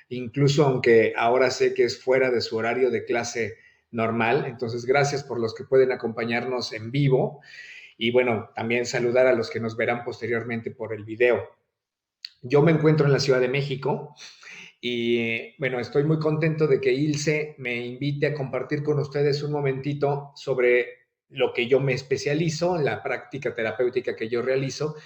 incluso aunque ahora sé que es fuera de su horario de clase normal. Entonces, gracias por los que pueden acompañarnos en vivo y bueno, también saludar a los que nos verán posteriormente por el video. Yo me encuentro en la Ciudad de México y bueno, estoy muy contento de que Ilse me invite a compartir con ustedes un momentito sobre lo que yo me especializo, la práctica terapéutica que yo realizo,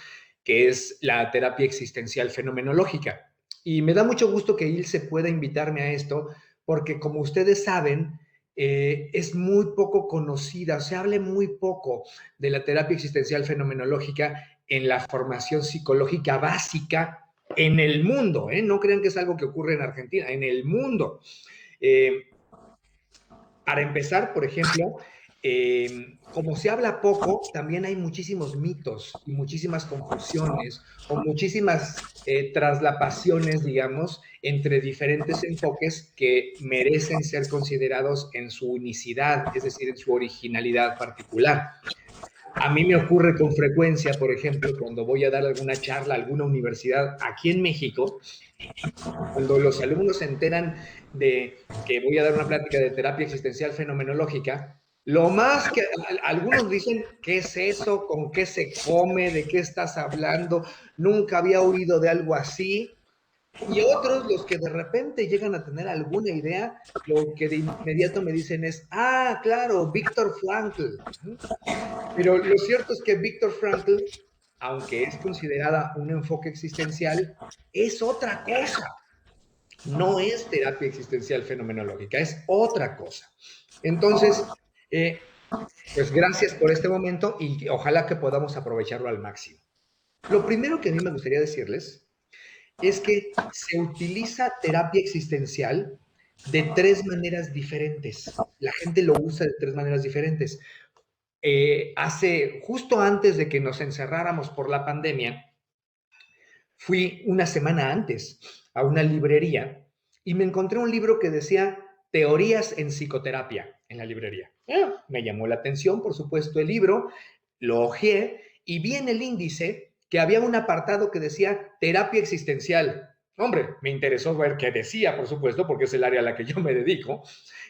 que es la terapia existencial fenomenológica. Y me da mucho gusto que Ilse pueda invitarme a esto, porque como ustedes saben, es muy poco conocida, se habla muy poco de la terapia existencial fenomenológica en la formación psicológica básica en el mundo, ¿eh? No crean que es algo que ocurre en Argentina, en el mundo. Eh, para empezar, por ejemplo, como se habla poco, también hay muchísimos mitos y muchísimas confusiones o muchísimas traslapaciones, digamos, entre diferentes enfoques que merecen ser considerados en su unicidad, es decir, en su originalidad particular. A mí me ocurre con frecuencia, por ejemplo, cuando voy a dar alguna charla a alguna universidad aquí en México, cuando los alumnos se enteran de que voy a dar una plática de terapia existencial fenomenológica, lo más que algunos dicen, ¿qué es eso? ¿Con qué se come? ¿De qué estás hablando? Nunca había oído de algo así. Y otros, los que de repente llegan a tener alguna idea, lo que de inmediato me dicen es, ah, claro, Víctor Frankl. Pero lo cierto es que Víctor Frankl, aunque es considerada un enfoque existencial, es otra cosa. No es terapia existencial fenomenológica, es otra cosa. Entonces, eh, pues gracias por este momento y ojalá que podamos aprovecharlo al máximo. Lo primero que a mí me gustaría decirles es que se utiliza terapia existencial de tres maneras diferentes. La gente lo usa de tres maneras diferentes. Justo antes de que nos encerráramos por la pandemia, fui una semana antes a una librería y me encontré un libro que decía Teorías en psicoterapia en la librería. Me llamó la atención, por supuesto, el libro, lo hojeé y vi en el índice que había un apartado que decía terapia existencial. Hombre, me interesó ver qué decía, por supuesto, porque es el área a la que yo me dedico.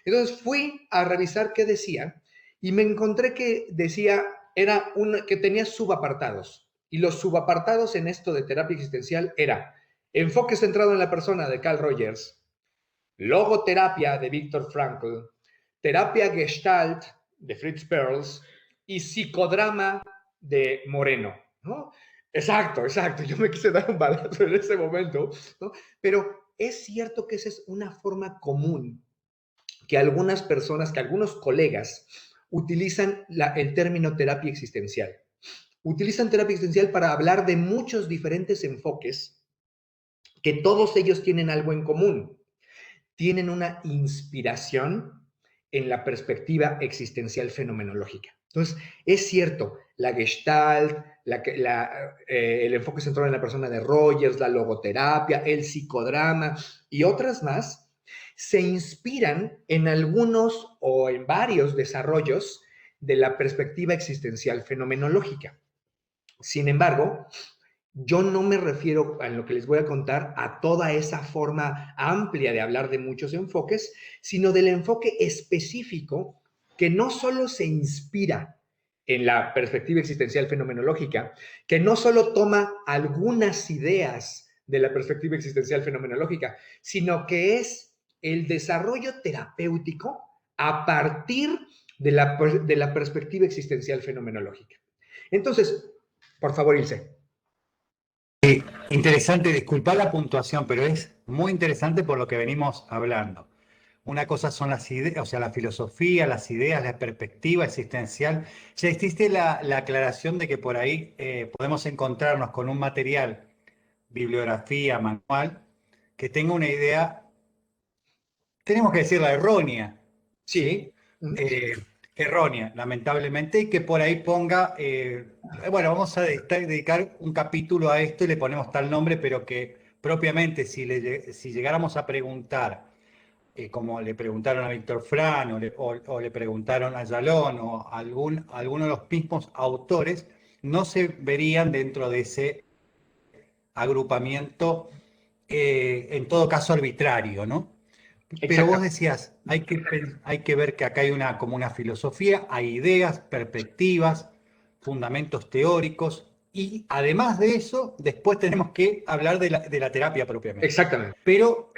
Entonces fui a revisar qué decía y me encontré que decía, que tenía subapartados. Y los subapartados en esto de terapia existencial era enfoque centrado en la persona de Carl Rogers, logoterapia de Viktor Frankl, terapia gestalt de Fritz Perls y psicodrama de Moreno, ¿no? Exacto, exacto. Yo me quise dar un balazo en ese momento, ¿no? Pero es cierto que esa es una forma común que algunas personas, que algunos colegas utilizan el término terapia existencial. Utilizan terapia existencial para hablar de muchos diferentes enfoques que todos ellos tienen algo en común. Tienen una inspiración en la perspectiva existencial fenomenológica. Entonces, es cierto, la gestalt, el enfoque centrado en la persona de Rogers, la logoterapia, el psicodrama y otras más, se inspiran en algunos o en varios desarrollos de la perspectiva existencial fenomenológica. Sin embargo, yo no me refiero a lo que les voy a contar a toda esa forma amplia de hablar de muchos enfoques, sino del enfoque específico que no solo se inspira en la perspectiva existencial fenomenológica, que no solo toma algunas ideas de la perspectiva existencial fenomenológica, sino que es el desarrollo terapéutico a partir de la perspectiva existencial fenomenológica. Entonces, por favor, Ilse. Interesante, disculpa la puntuación, pero es muy interesante por lo que venimos hablando. Una cosa son las ideas, o sea, la filosofía, las ideas, la perspectiva existencial. Ya existe la aclaración de que por ahí podemos encontrarnos con un material, bibliografía, manual, que tenga una idea, tenemos que decirla errónea, ¿sí? Sí. Uh-huh. Eh, Errónea, lamentablemente, y que por ahí ponga, bueno, vamos a dedicar un capítulo a esto y le ponemos tal nombre, pero que propiamente si llegáramos a preguntar, como le preguntaron a Víctor Frank o le preguntaron a Yalón o a alguno de los mismos autores, no se verían dentro de ese agrupamiento en todo caso arbitrario, ¿no? Pero vos Exactamente. decías, hay que ver que acá hay como una filosofía, hay ideas, perspectivas, fundamentos teóricos, y además de eso, después tenemos que hablar de la terapia propiamente. Exactamente. Pero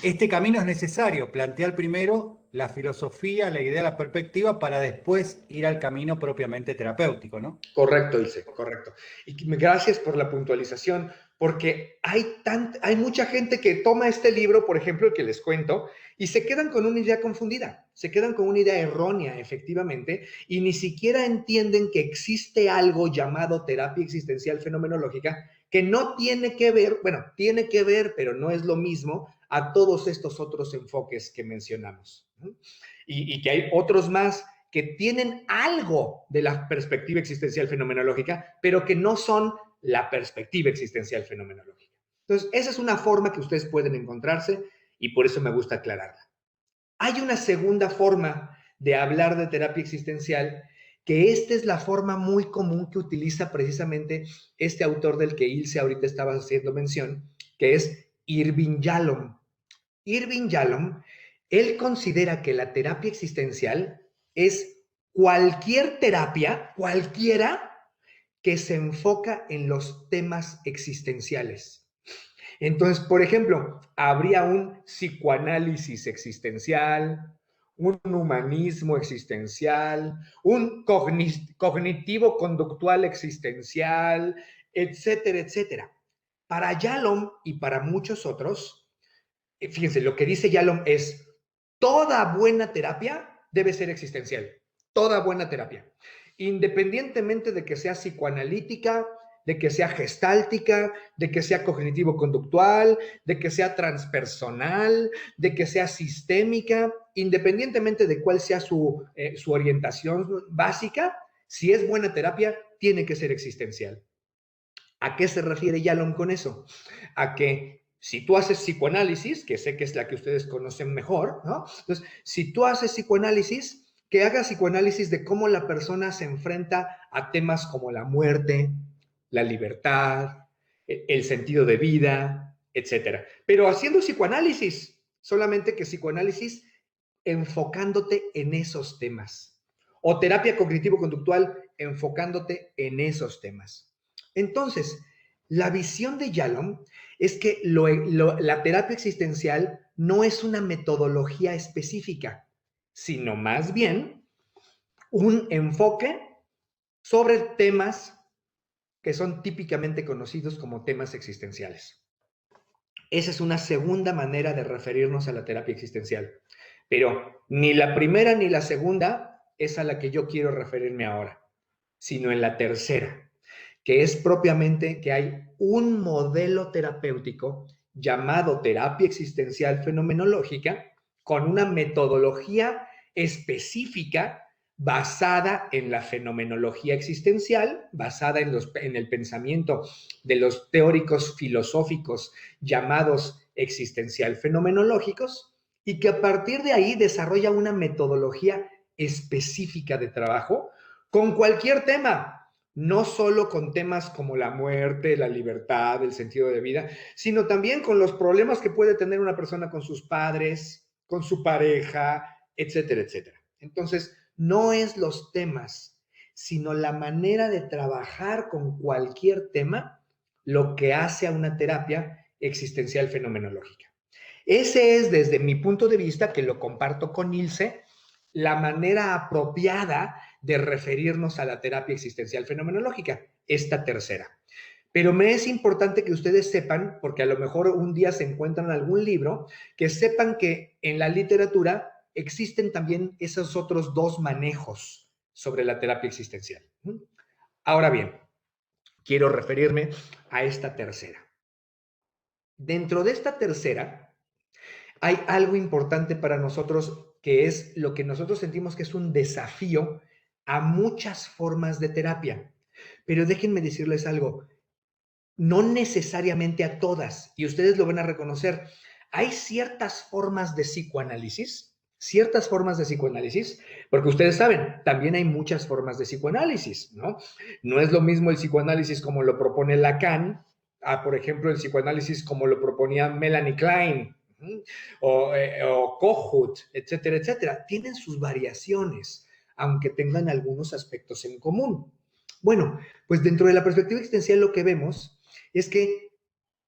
este camino es necesario, plantear primero la filosofía, la idea, la perspectiva, para después ir al camino propiamente terapéutico, ¿no? Correcto, Ilse, correcto. Y gracias por la puntualización, porque hay mucha gente que toma este libro, por ejemplo, el que les cuento, y se quedan con una idea confundida, se quedan con una idea errónea, efectivamente, y ni siquiera entienden que existe algo llamado terapia existencial fenomenológica que no tiene que ver, bueno, tiene que ver, pero no es lo mismo a todos estos otros enfoques que mencionamos. ¿No? Y que hay otros más que tienen algo de la perspectiva existencial fenomenológica, pero que no son la perspectiva existencial fenomenológica. Entonces, esa es una forma que ustedes pueden encontrarse y por eso me gusta aclararla. Hay una segunda forma de hablar de terapia existencial, que esta es la forma muy común que utiliza precisamente este autor del que Ilse ahorita estaba haciendo mención, que es Irving Yalom. Irving Yalom, él considera que la terapia existencial es cualquier terapia, cualquiera, que se enfoca en los temas existenciales. Entonces, por ejemplo, habría un psicoanálisis existencial, un humanismo existencial, un cognitivo-conductual existencial, etcétera, etcétera. Para Yalom y para muchos otros, fíjense, lo que dice Yalom es, toda buena terapia debe ser existencial, toda buena terapia, independientemente de que sea psicoanalítica, de que sea gestáltica, de que sea cognitivo-conductual, de que sea transpersonal, de que sea sistémica, independientemente de cuál sea su orientación básica, si es buena terapia, tiene que ser existencial. ¿A qué se refiere Yalom con eso? A que si tú haces psicoanálisis, que sé que es la que ustedes conocen mejor, ¿no? Entonces, si tú haces psicoanálisis, que hagas psicoanálisis de cómo la persona se enfrenta a temas como la muerte, la libertad, el sentido de vida, etcétera. Pero haciendo psicoanálisis, solamente que psicoanálisis enfocándote en esos temas. O terapia cognitivo-conductual enfocándote en esos temas. Entonces, la visión de Yalom es que la terapia existencial no es una metodología específica, sino más bien un enfoque sobre temas que son típicamente conocidos como temas existenciales. Esa es una segunda manera de referirnos a la terapia existencial. Pero ni la primera ni la segunda es a la que yo quiero referirme ahora, sino en la tercera, que es propiamente que hay un modelo terapéutico llamado terapia existencial fenomenológica con una metodología específica basada en la fenomenología existencial, basada en el pensamiento de los teóricos filosóficos llamados existencial fenomenológicos, y que a partir de ahí desarrolla una metodología específica de trabajo con cualquier tema, no solo con temas como la muerte, la libertad, el sentido de vida, sino también con los problemas que puede tener una persona con sus padres, con su pareja, etcétera, etcétera. Entonces, no es los temas, sino la manera de trabajar con cualquier tema lo que hace a una terapia existencial fenomenológica. Ese es, desde mi punto de vista, que lo comparto con Ilse, la manera apropiada de referirnos a la terapia existencial fenomenológica, esta tercera. Pero me es importante que ustedes sepan, porque a lo mejor un día se encuentran algún libro, que sepan que en la literatura existen también esos otros dos manejos sobre la terapia existencial. Ahora bien, quiero referirme a esta tercera. Dentro de esta tercera, hay algo importante para nosotros que es lo que nosotros sentimos que es un desafío a muchas formas de terapia. Pero déjenme decirles algo, no necesariamente a todas, y ustedes lo van a reconocer. Hay ciertas formas de psicoanálisis, porque ustedes saben, también hay muchas formas de psicoanálisis, ¿no? No es lo mismo el psicoanálisis como lo propone Lacan a, por ejemplo, el psicoanálisis como lo proponía Melanie Klein, o Kohut, etcétera, etcétera. Tienen sus variaciones, aunque tengan algunos aspectos en común. Bueno, pues dentro de la perspectiva existencial lo que vemos es que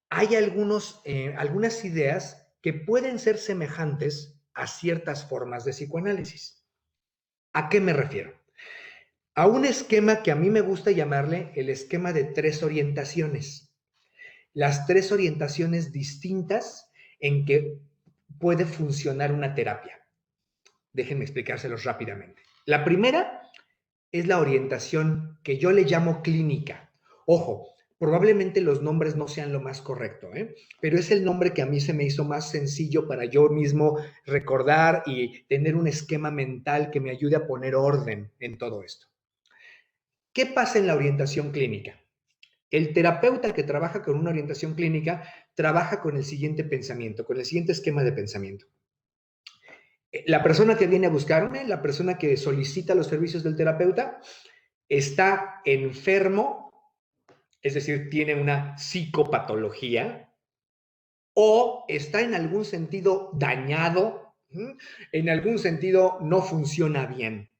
hay algunas ideas que pueden ser semejantes a ciertas formas de psicoanálisis. ¿A qué me refiero? A un esquema que a mí me gusta llamarle el esquema de 3 orientaciones. Las 3 orientaciones distintas en que puede funcionar una terapia. Déjenme explicárselos rápidamente. La primera es la orientación que yo le llamo clínica. Ojo, probablemente los nombres no sean lo más correcto, pero es el nombre que a mí se me hizo más sencillo para yo mismo recordar y tener un esquema mental que me ayude a poner orden en todo esto. ¿Qué pasa en la orientación clínica? El terapeuta que trabaja con una orientación clínica trabaja con el siguiente pensamiento, con el siguiente esquema de pensamiento. La persona que viene a buscarme, la persona que solicita los servicios del terapeuta, está enfermo, es decir, tiene una psicopatología, o está en algún sentido dañado, en algún sentido no funciona bien.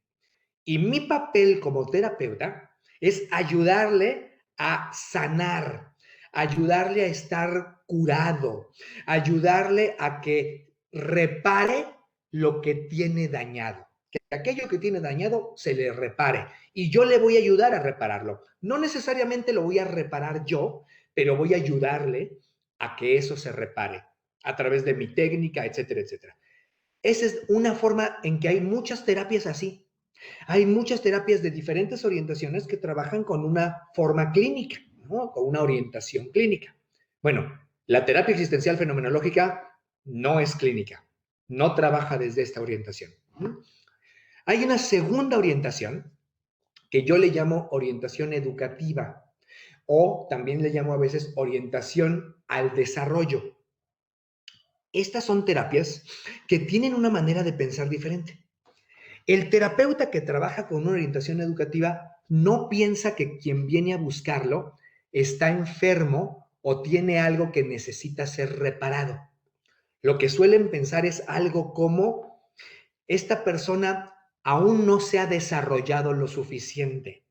Y mi papel como terapeuta es ayudarle a sanar, ayudarle a estar curado, ayudarle a que repare lo que tiene dañado. Que aquello que tiene dañado se le repare y yo le voy a ayudar a repararlo. No necesariamente lo voy a reparar yo, pero voy a ayudarle a que eso se repare a través de mi técnica, etcétera, etcétera. Esa es una forma en que hay muchas terapias así. Hay muchas terapias de diferentes orientaciones que trabajan con una forma clínica, ¿no? Con una orientación clínica. Bueno, la terapia existencial fenomenológica no es clínica, no trabaja desde esta orientación. Hay una segunda orientación que yo le llamo orientación educativa o también le llamo a veces orientación al desarrollo. Estas son terapias que tienen una manera de pensar diferente. El terapeuta que trabaja con una orientación educativa no piensa que quien viene a buscarlo está enfermo o tiene algo que necesita ser reparado. Lo que suelen pensar es algo como, esta persona aún no se ha desarrollado lo suficiente.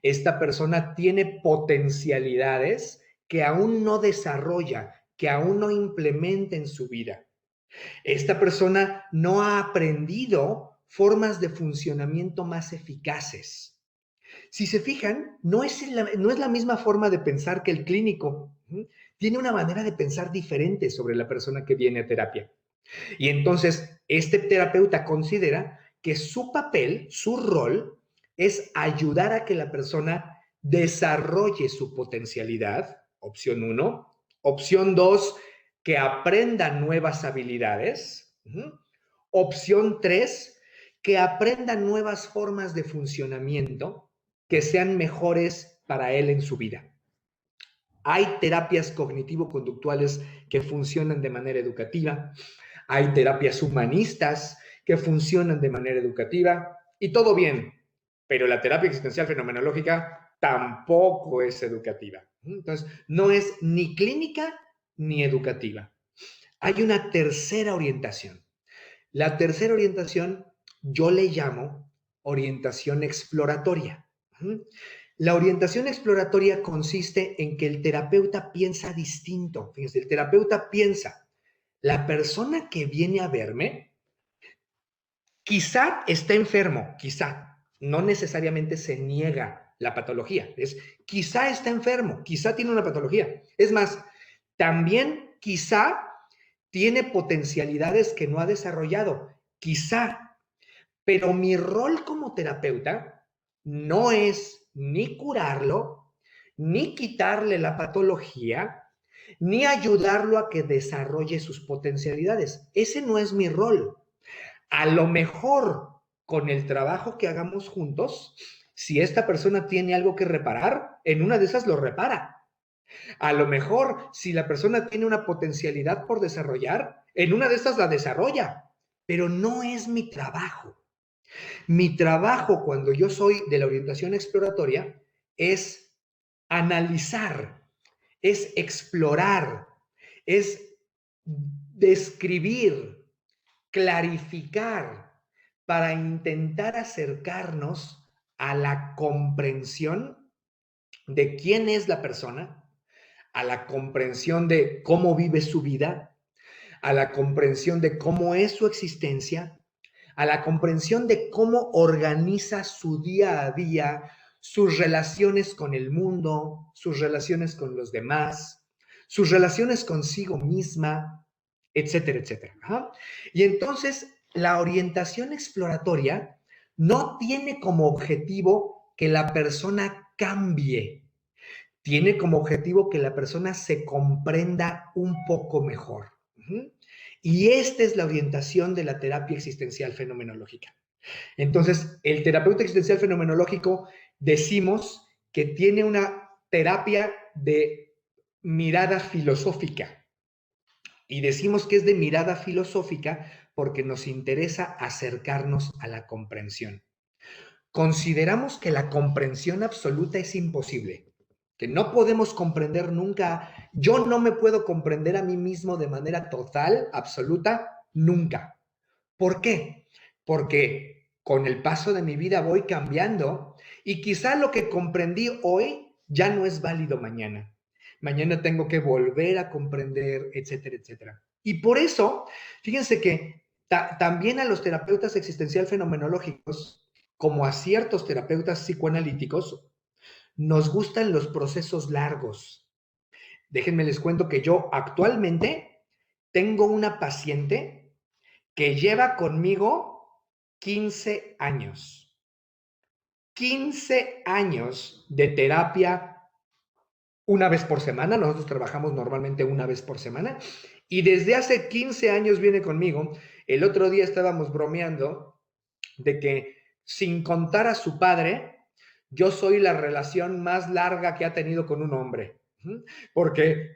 Esta persona tiene potencialidades que aún no desarrolla, que aún no implementa en su vida. Esta persona no ha aprendido formas de funcionamiento más eficaces. Si se fijan, no es la misma forma de pensar que el clínico. Tiene una manera de pensar diferente sobre la persona que viene a terapia. Y entonces, este terapeuta considera que su papel, su rol, es ayudar a que la persona desarrolle su potencialidad, opción 1. Opción 2, que aprenda nuevas habilidades. Opción 3, que aprenda nuevas formas de funcionamiento que sean mejores para él en su vida. Hay terapias cognitivo-conductuales que funcionan de manera educativa, hay terapias humanistas que funcionan de manera educativa y todo bien, pero la terapia existencial fenomenológica tampoco es educativa. Entonces, no es ni clínica ni educativa. Hay una tercera orientación. La tercera orientación yo le llamo orientación exploratoria. La orientación exploratoria consiste en que el terapeuta piensa distinto. Fíjense, el terapeuta piensa, la persona que viene a verme quizá está enfermo, quizá, no necesariamente se niega la patología, es quizá está enfermo, quizá tiene una patología. Es más, también quizá tiene potencialidades que no ha desarrollado, quizá, pero mi rol como terapeuta no es ni curarlo, ni quitarle la patología, ni ayudarlo a que desarrolle sus potencialidades. Ese no es mi rol. A lo mejor con el trabajo que hagamos juntos, si esta persona tiene algo que reparar, en una de esas lo repara. A lo mejor si la persona tiene una potencialidad por desarrollar, en una de esas la desarrolla, pero no es mi trabajo. Mi trabajo cuando yo soy de la orientación exploratoria es analizar es explorar, es describir, clarificar, para intentar acercarnos a la comprensión de quién es la persona, a la comprensión de cómo vive su vida, a la comprensión de cómo es su existencia, a la comprensión de cómo organiza su día a día, sus relaciones con el mundo, sus relaciones con los demás, sus relaciones consigo misma, etcétera, etcétera. Ajá. Y entonces la orientación exploratoria no tiene como objetivo que la persona cambie, tiene como objetivo que la persona se comprenda un poco mejor. Y esta es la orientación de la terapia existencial fenomenológica. Entonces, el terapeuta existencial fenomenológico decimos que tiene una terapia de mirada filosófica. Y decimos que es de mirada filosófica porque nos interesa acercarnos a la comprensión. Consideramos que la comprensión absoluta es imposible, que no podemos comprender nunca. Yo no me puedo comprender a mí mismo de manera total, absoluta, nunca. ¿Por qué? Porque con el paso de mi vida voy cambiando y quizá lo que comprendí hoy ya no es válido mañana. Mañana tengo que volver a comprender, etcétera, etcétera. Y por eso, fíjense que también a los terapeutas existencial fenomenológicos, como a ciertos terapeutas psicoanalíticos, nos gustan los procesos largos. Déjenme les cuento que yo actualmente tengo una paciente que lleva conmigo 15 años. 15 años de terapia una vez por semana. Nosotros trabajamos normalmente una vez por semana. Y desde hace 15 años viene conmigo. El otro día estábamos bromeando de que, sin contar a su padre, yo soy la relación más larga que ha tenido con un hombre. Porque,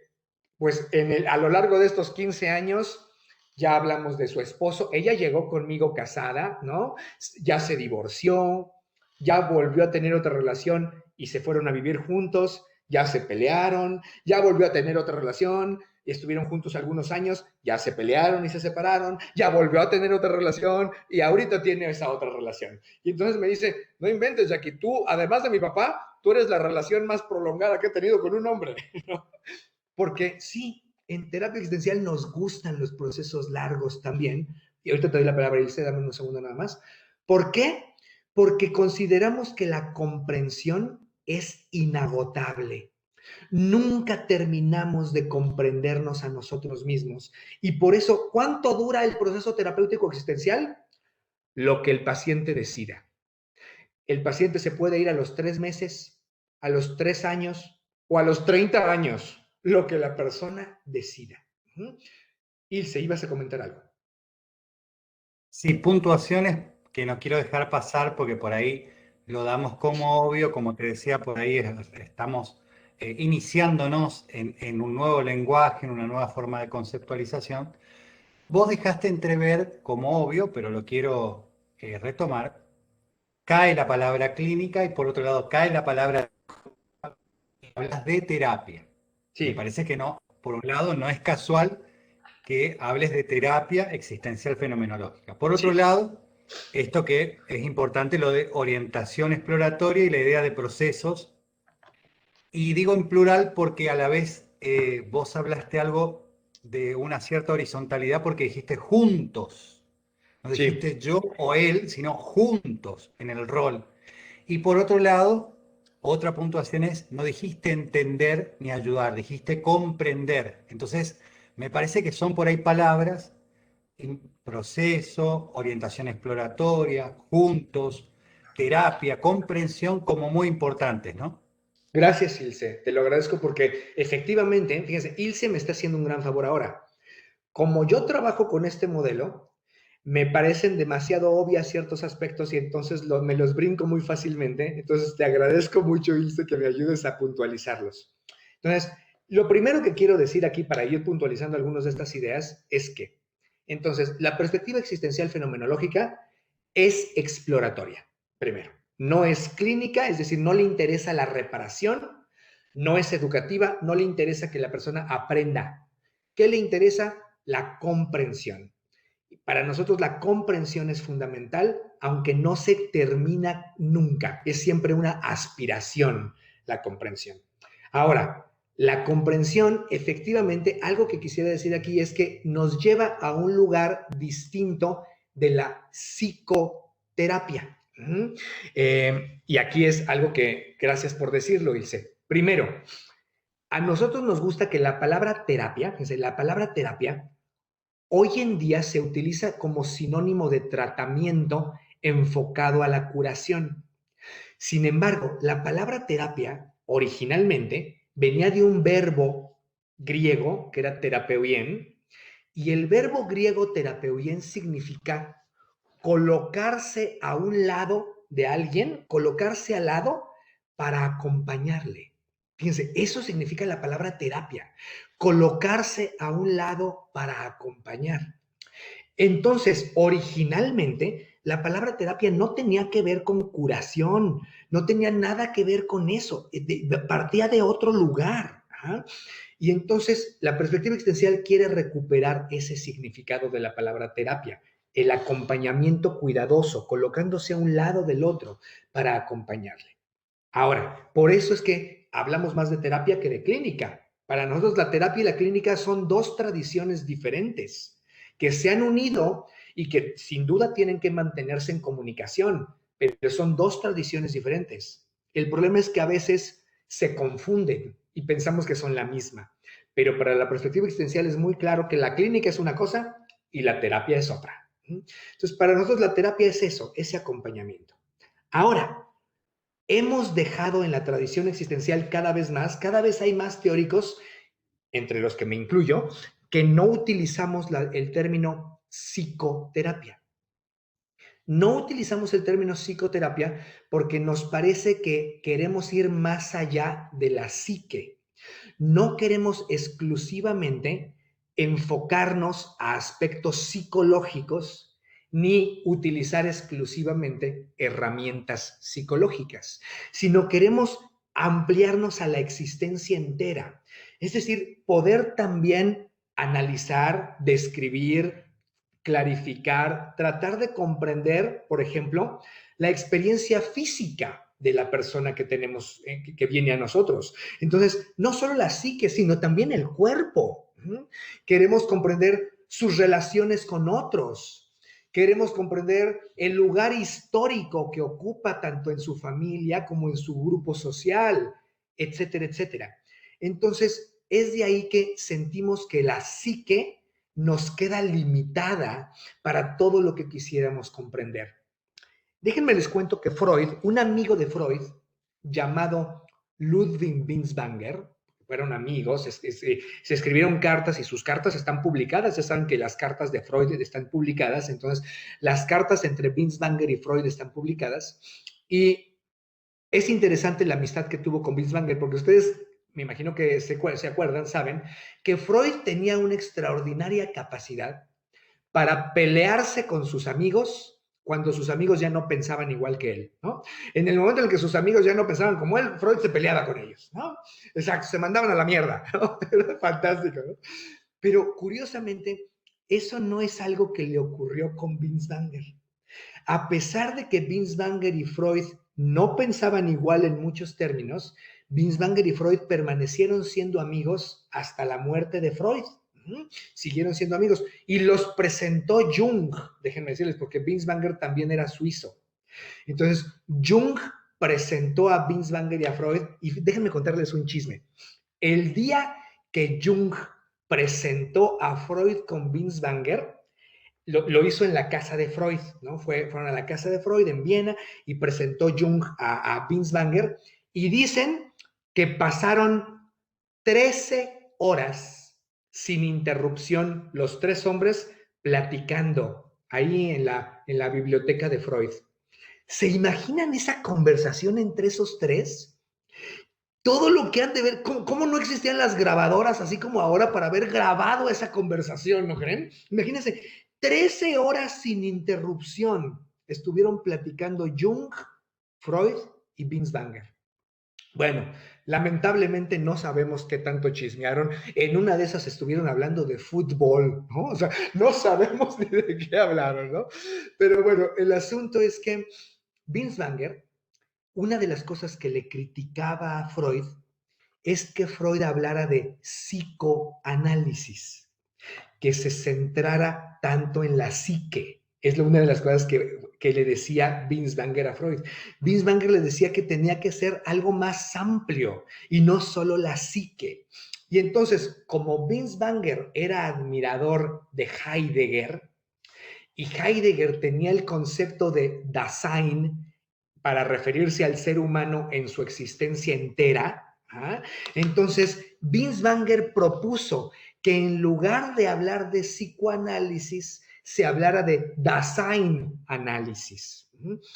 pues, a lo largo de estos 15 años, ya hablamos de su esposo. Ella llegó conmigo casada, ¿no? Ya se divorció, ya volvió a tener otra relación y se fueron a vivir juntos, ya se pelearon, ya volvió a tener otra relación y estuvieron juntos algunos años, ya se pelearon y se separaron, ya volvió a tener otra relación y ahorita tiene esa otra relación. Y entonces me dice, no inventes, Jackie, tú, además de mi papá, tú eres la relación más prolongada que he tenido con un hombre. ¿No? Porque sí, en terapia existencial nos gustan los procesos largos también. Y ahorita te doy la palabra, Ilse, dame un segundo nada más. ¿Por qué? Porque consideramos que la comprensión es inagotable. Nunca terminamos de comprendernos a nosotros mismos. Y por eso, ¿cuánto dura el proceso terapéutico existencial? Lo que el paciente decida. El paciente se puede ir a los 3 meses, a los 3 años o a los 30 años, lo que la persona decida. Ilse, ibas a comentar algo. Sí, puntuaciones que no quiero dejar pasar porque por ahí lo damos como obvio, como te decía, por ahí estamos iniciándonos en un nuevo lenguaje, en una nueva forma de conceptualización. Vos dejaste entrever como obvio, pero lo quiero retomar, cae la palabra clínica y por otro lado cae la palabra, hablas de terapia. Me Sí, parece que no, por un lado no es casual que hables de terapia existencial fenomenológica. Por otro sí, lado, esto que es importante, lo de orientación exploratoria y la idea de procesos. Y digo en plural porque a la vez vos hablaste algo de una cierta horizontalidad porque dijiste juntos. No sí. dijiste yo o él, sino juntos en el rol. Y por otro lado, otra puntuación es, no dijiste entender ni ayudar, dijiste comprender. Entonces, me parece que son por ahí palabras, proceso, orientación exploratoria, juntos, terapia, comprensión como muy importantes, ¿no? Gracias, Ilse. Te lo agradezco porque efectivamente, fíjense, Ilse me está haciendo un gran favor ahora. Como yo trabajo con este modelo, me parecen demasiado obvias ciertos aspectos y entonces me los brinco muy fácilmente. Entonces te agradezco mucho, Ilse, que me ayudes a puntualizarlos. Entonces, lo primero que quiero decir aquí para ir puntualizando algunas de estas ideas es que, entonces, la perspectiva existencial fenomenológica es exploratoria, primero. No es clínica, es decir, no le interesa la reparación, no es educativa, no le interesa que la persona aprenda. ¿Qué le interesa? La comprensión. Para nosotros la comprensión es fundamental, aunque no se termina nunca. Es siempre una aspiración la comprensión. Ahora, la comprensión, efectivamente, algo que quisiera decir aquí es que nos lleva a un lugar distinto de la psicoterapia. Y aquí es algo que, gracias por decirlo, Ilse. Primero, a nosotros nos gusta que la palabra terapia, fíjense, la palabra terapia hoy en día se utiliza como sinónimo de tratamiento enfocado a la curación. Sin embargo, la palabra terapia originalmente venía de un verbo griego que era terapeuien, y el verbo griego terapeuien significa colocarse a un lado de alguien, colocarse al lado para acompañarle. Fíjense, eso significa la palabra terapia, colocarse a un lado para acompañar. Entonces, originalmente, la palabra terapia no tenía que ver con curación, no tenía nada que ver con eso, partía de otro lugar. ¿Ah? Y entonces, la perspectiva existencial quiere recuperar ese significado de la palabra terapia, el acompañamiento cuidadoso, colocándose a un lado del otro para acompañarle. Ahora, por eso es que hablamos más de terapia que de clínica. Para nosotros la terapia y la clínica son dos tradiciones diferentes que se han unido y que sin duda tienen que mantenerse en comunicación, pero son dos tradiciones diferentes. El problema es que a veces se confunden y pensamos que son la misma, pero para la perspectiva existencial es muy claro que la clínica es una cosa y la terapia es otra. Entonces, para nosotros la terapia es eso, ese acompañamiento. Ahora, hemos dejado en la tradición existencial cada vez hay más teóricos, entre los que me incluyo, que no utilizamos el término psicoterapia. No utilizamos el término psicoterapia porque nos parece que queremos ir más allá de la psique. No queremos exclusivamente enfocarnos a aspectos psicológicos ni utilizar exclusivamente herramientas psicológicas, sino queremos ampliarnos a la existencia entera. Es decir, poder también analizar, describir, clarificar, tratar de comprender, por ejemplo, la experiencia física de la persona que tenemos, que viene a nosotros. Entonces, no solo la psique, sino también el cuerpo. Queremos comprender sus relaciones con otros. Queremos comprender el lugar histórico que ocupa tanto en su familia como en su grupo social, etcétera, etcétera. Entonces, es de ahí que sentimos que la psique nos queda limitada para todo lo que quisiéramos comprender. Déjenme les cuento que Freud, un amigo de Freud, llamado Ludwig Binswanger, fueron amigos, se escribieron cartas y sus cartas están publicadas. Ya saben que las cartas de Freud están publicadas, entonces las cartas entre Binswanger y Freud están publicadas. Y es interesante la amistad que tuvo con Binswanger, porque ustedes, me imagino que se acuerdan, saben, que Freud tenía una extraordinaria capacidad para pelearse con sus amigos cuando sus amigos ya no pensaban igual que él, ¿no? En el momento en el que sus amigos ya no pensaban como él, Freud se peleaba con ellos, ¿no? Exacto, se mandaban a la mierda, ¿no? Era fantástico, ¿no? Pero curiosamente, eso no es algo que le ocurrió con Binswanger. A pesar de que Binswanger y Freud no pensaban igual en muchos términos, Binswanger y Freud permanecieron siendo amigos hasta la muerte de Freud. Siguieron siendo amigos y los presentó Jung, déjenme decirles, porque Binswanger también era suizo. Entonces, Jung presentó a Binswanger y a Freud, y déjenme contarles un chisme. El día que Jung presentó a Freud con Binswanger, lo hizo en la casa de Freud, ¿no? Fueron a la casa de Freud en Viena y presentó Jung a Binswanger, y dicen que pasaron 13 horas sin interrupción los tres hombres platicando ahí en la biblioteca de Freud. ¿Se imaginan esa conversación entre esos tres? Todo lo que han de ver, ¿cómo no existían las grabadoras así como ahora para haber grabado esa conversación, ¿no creen? Imagínense, 13 horas sin interrupción estuvieron platicando Jung, Freud y Binswanger. Bueno, lamentablemente no sabemos qué tanto chismearon. En una de esas estuvieron hablando de fútbol, ¿no? O sea, no sabemos ni de qué hablaron, ¿no? Pero bueno, el asunto es que Binswanger, una de las cosas que le criticaba a Freud es que Freud hablara de psicoanálisis, que se centrara tanto en la psique. Es una de las cosas que le decía Binswanger a Freud. Binswanger le decía que tenía que ser algo más amplio y no solo la psique. Y entonces, como Binswanger era admirador de Heidegger, y Heidegger tenía el concepto de Dasein para referirse al ser humano en su existencia entera. ¿Ah? Entonces, Binswanger propuso que en lugar de hablar de psicoanálisis, se hablara de Dasein-análisis,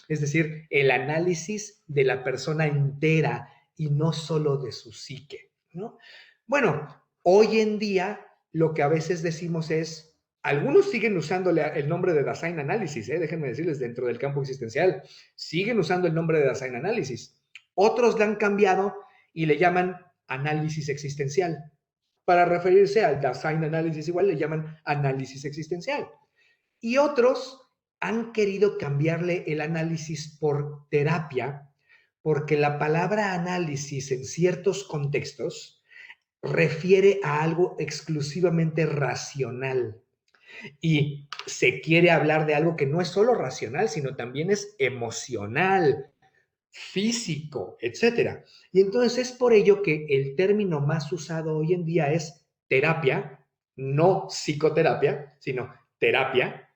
es decir, el análisis de la persona entera y no solo de su psique, ¿no? Bueno, hoy en día lo que a veces decimos es, algunos siguen usando el nombre de Dasein Analysis, déjenme decirles, dentro del campo existencial, siguen usando el nombre de Dasein Analysis. Otros le han cambiado y le llaman análisis existencial. Para referirse al Dasein Analysis igual le llaman análisis existencial. Y otros han querido cambiarle el análisis por terapia, porque la palabra análisis en ciertos contextos refiere a algo exclusivamente racional y se quiere hablar de algo que no es solo racional, sino también es emocional, físico, etcétera. Y entonces es por ello que el término más usado hoy en día es terapia, no psicoterapia, sino terapia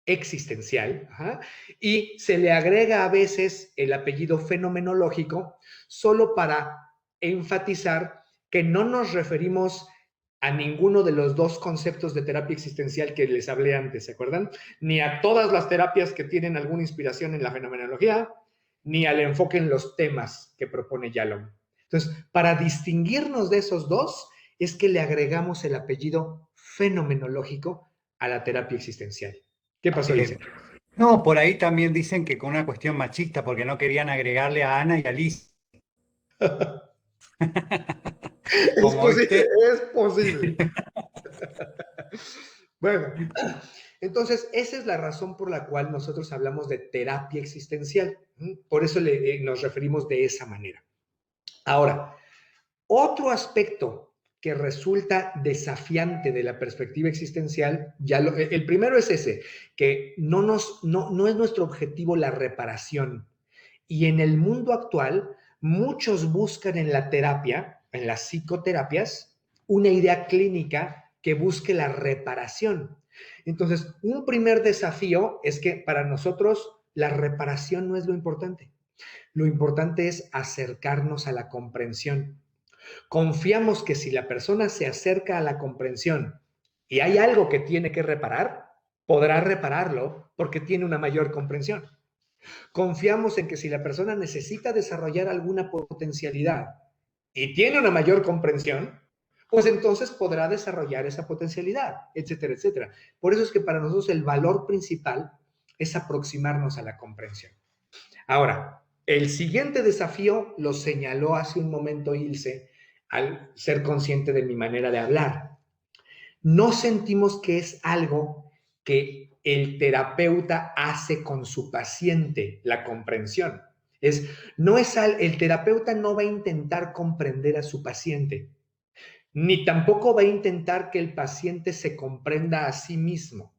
existencial, ajá, y se le agrega a veces el apellido fenomenológico solo para enfatizar que no nos referimos a ninguno de los dos conceptos de terapia existencial que les hablé antes, ¿se acuerdan? Ni a todas las terapias que tienen alguna inspiración en la fenomenología, ni al enfoque en los temas que propone Yalom. Entonces, para distinguirnos de esos dos, es que le agregamos el apellido fenomenológico a la terapia existencial. ¿Qué pasó, Eh, Ilse? no, por ahí también dicen que con una cuestión machista, porque no querían agregarle a Ana y a Liz. Es Como posible, viste, es posible. Bueno, entonces esa es la razón por la cual nosotros hablamos de terapia existencial. Por eso nos referimos de esa manera. Ahora, otro aspecto que resulta desafiante de la perspectiva existencial, el primero es ese, que no es nuestro objetivo la reparación. Y en el mundo actual, muchos buscan en la terapia, en las psicoterapias, una idea clínica que busque la reparación. Entonces, un primer desafío es que para nosotros la reparación no es lo importante. Lo importante es acercarnos a la comprensión. Confiamos que si la persona se acerca a la comprensión y hay algo que tiene que reparar, podrá repararlo porque tiene una mayor comprensión. Confiamos en que si la persona necesita desarrollar alguna potencialidad y tiene una mayor comprensión, pues entonces podrá desarrollar esa potencialidad, etcétera, etcétera. Por eso es que para nosotros el valor principal es aproximarnos a la comprensión. Ahora, el siguiente desafío lo señaló hace un momento Ilse al ser consciente de mi manera de hablar. No sentimos que es algo que el terapeuta hace con su paciente, la comprensión. No es el terapeuta no va a intentar comprender a su paciente, ni tampoco va a intentar que el paciente se comprenda a sí mismo.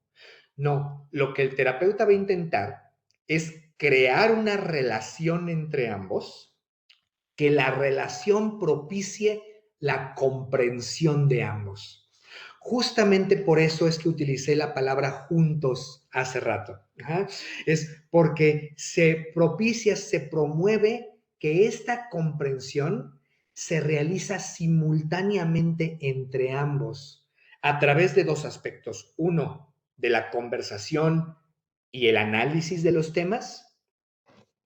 No, lo que el terapeuta va a intentar es crear una relación entre ambos, que la relación propicie la comprensión de ambos. Justamente por eso es que utilicé la palabra juntos hace rato. Ajá. Es porque se propicia, se promueve que esta comprensión se realiza simultáneamente entre ambos a través de dos aspectos. Uno, de la conversación y el análisis de los temas.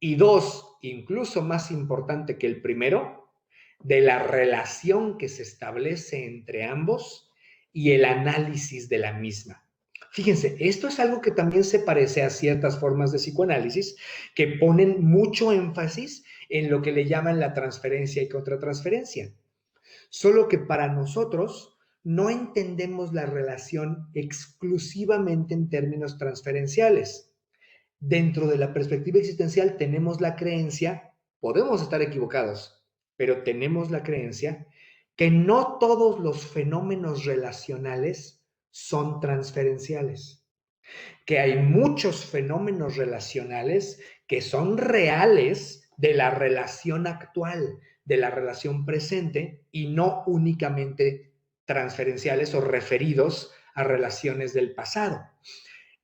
Y dos, incluso más importante que el primero, de la relación que se establece entre ambos y el análisis de la misma. Fíjense, esto es algo que también se parece a ciertas formas de psicoanálisis que ponen mucho énfasis en lo que le llaman la transferencia y contratransferencia. Solo que para nosotros no entendemos la relación exclusivamente en términos transferenciales. Dentro de la perspectiva existencial tenemos la creencia, podemos estar equivocados, pero tenemos la creencia que no todos los fenómenos relacionales son transferenciales, que hay muchos fenómenos relacionales que son reales de la relación actual, de la relación presente y no únicamente transferenciales o referidos a relaciones del pasado.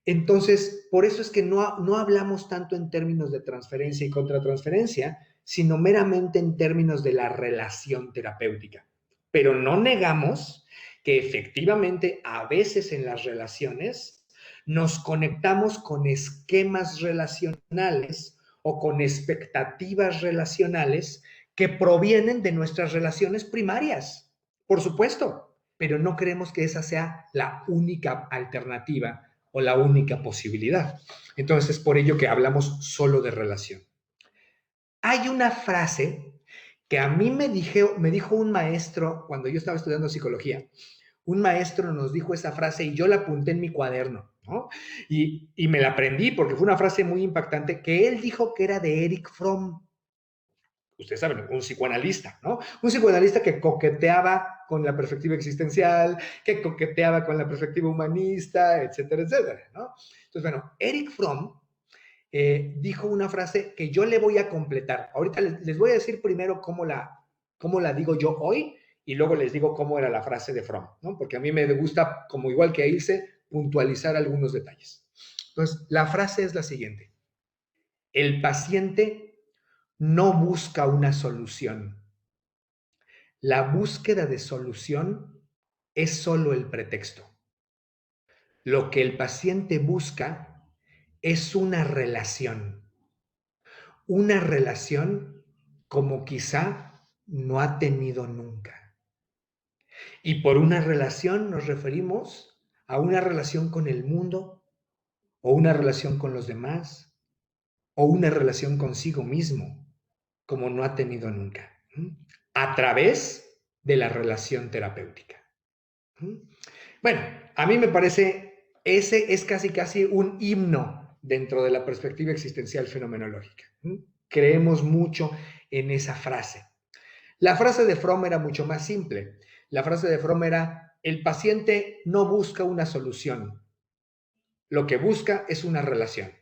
Entonces, por eso es que no hablamos tanto en términos de transferencia y contratransferencia, sino meramente en términos de la relación terapéutica. Pero no negamos que efectivamente a veces en las relaciones nos conectamos con esquemas relacionales o con expectativas relacionales que provienen de nuestras relaciones primarias, por supuesto, pero no creemos que esa sea la única alternativa o la única posibilidad. Entonces, es por ello que hablamos solo de relación. Hay una frase que a mí me dijo un maestro cuando yo estaba estudiando psicología. Un maestro nos dijo esa frase y yo la apunté en mi cuaderno, ¿no? Y me la aprendí porque fue una frase muy impactante que él dijo que era de Erich Fromm. Ustedes saben, un psicoanalista, ¿no? Un psicoanalista que coqueteaba con la perspectiva existencial, que coqueteaba con la perspectiva humanista, etcétera, etcétera, ¿no? Entonces, bueno, Erich Fromm dijo una frase que yo le voy a completar. Ahorita les voy a decir primero cómo la digo yo hoy y luego les digo cómo era la frase de Fromm, ¿no? Porque a mí me gusta, como igual que a Ilse, puntualizar algunos detalles. Entonces, la frase es la siguiente. El paciente no busca una solución. La búsqueda de solución es solo el pretexto. Lo que el paciente busca es una relación como quizá no ha tenido nunca. Y por una relación nos referimos a una relación con el mundo, o una relación con los demás, o una relación consigo mismo, como no ha tenido nunca, a través de la relación terapéutica. Bueno, a mí me parece, ese es casi un himno dentro de la perspectiva existencial fenomenológica. Creemos mucho en esa frase. La frase de Fromm era mucho más simple. La frase de Fromm era, el paciente no busca una solución, lo que busca es una relación.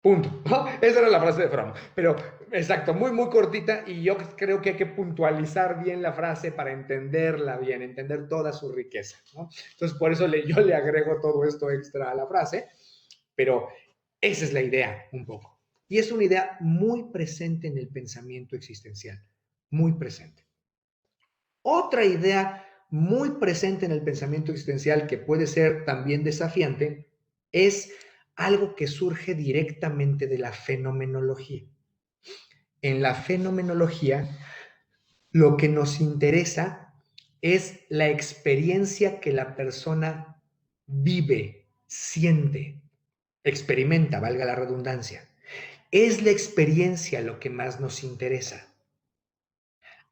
Punto. ¿No? Esa era la frase de Fromm. Pero, exacto, muy cortita y yo creo que hay que puntualizar bien la frase para entenderla bien, entender toda su riqueza, ¿no? Entonces, por eso yo le agrego todo esto extra a la frase, pero esa es la idea un poco. Y es una idea muy presente en el pensamiento existencial, muy presente. Otra idea muy presente en el pensamiento existencial que puede ser también desafiante es algo que surge directamente de la fenomenología. En la fenomenología, lo que nos interesa es la experiencia que la persona vive, siente, experimenta, valga la redundancia. Es la experiencia lo que más nos interesa.